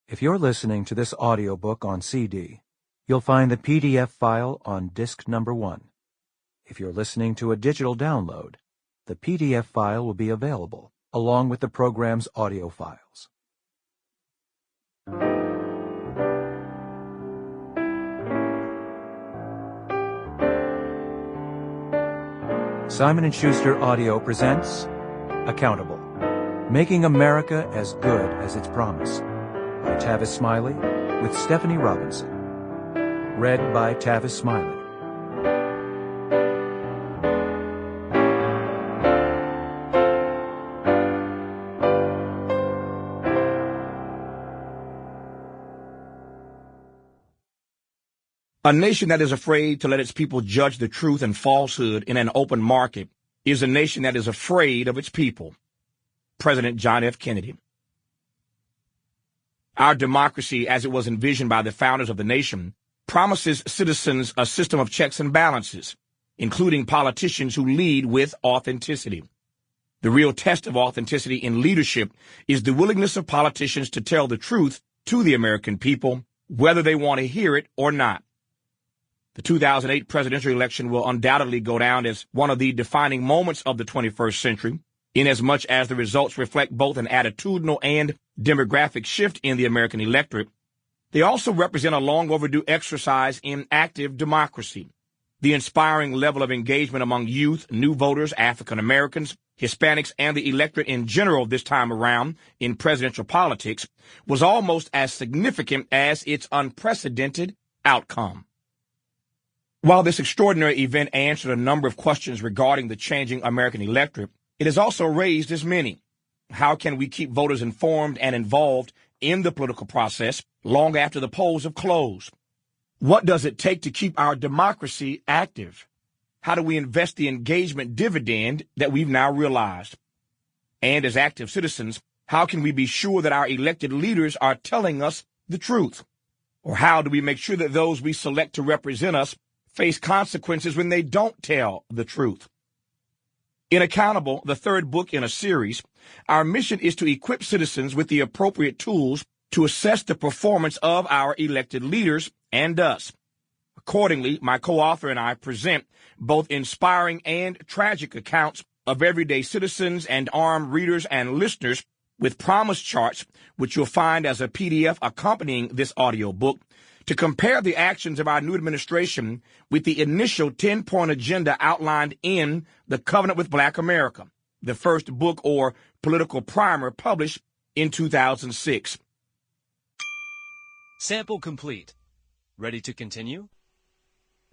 If you're listening to this audiobook on CD, you'll find the PDF file on disc number 1. If you're listening to a digital download, the PDF file will be available, along with the program's audio files. Simon & Schuster Audio presents Accountable, Making America as Good as Its Promise, by Tavis Smiley with Stephanie Robinson. Read by Tavis Smiley. A nation that is afraid to let its people judge the truth and falsehood in an open market is a nation that is afraid of its people. President John F. Kennedy. Our democracy, as it was envisioned by the founders of the nation, promises citizens a system of checks and balances, including politicians who lead with authenticity. The real test of authenticity in leadership is the willingness of politicians to tell the truth to the American people, whether they want to hear it or not. The 2008 presidential election will undoubtedly go down as one of the defining moments of the 21st century, inasmuch as the results reflect both an attitudinal and demographic shift in the American electorate. They also represent a long overdue exercise in active democracy. The inspiring level of engagement among youth, new voters, African Americans, Hispanics, and the electorate in general this time around in presidential politics was almost as significant as its unprecedented outcome. While this extraordinary event answered a number of questions regarding the changing American electorate, it has also raised as many. How can we keep voters informed and involved in the political process long after the polls have closed? What does it take to keep our democracy active? How do we invest the engagement dividend that we've now realized? And as active citizens, how can we be sure that our elected leaders are telling us the truth? Or how do we make sure that those we select to represent us face consequences when they don't tell the truth? In Accountable, the third book in a series, our mission is to equip citizens with the appropriate tools to assess the performance of our elected leaders and us. Accordingly, my co-author and I present both inspiring and tragic accounts of everyday citizens and armed readers and listeners with promise charts, which you'll find as a PDF accompanying this audiobook, to compare the actions of our new administration with the initial 10-point agenda outlined in The Covenant with Black America, the first book or political primer published in 2006. Sample complete. Ready to continue?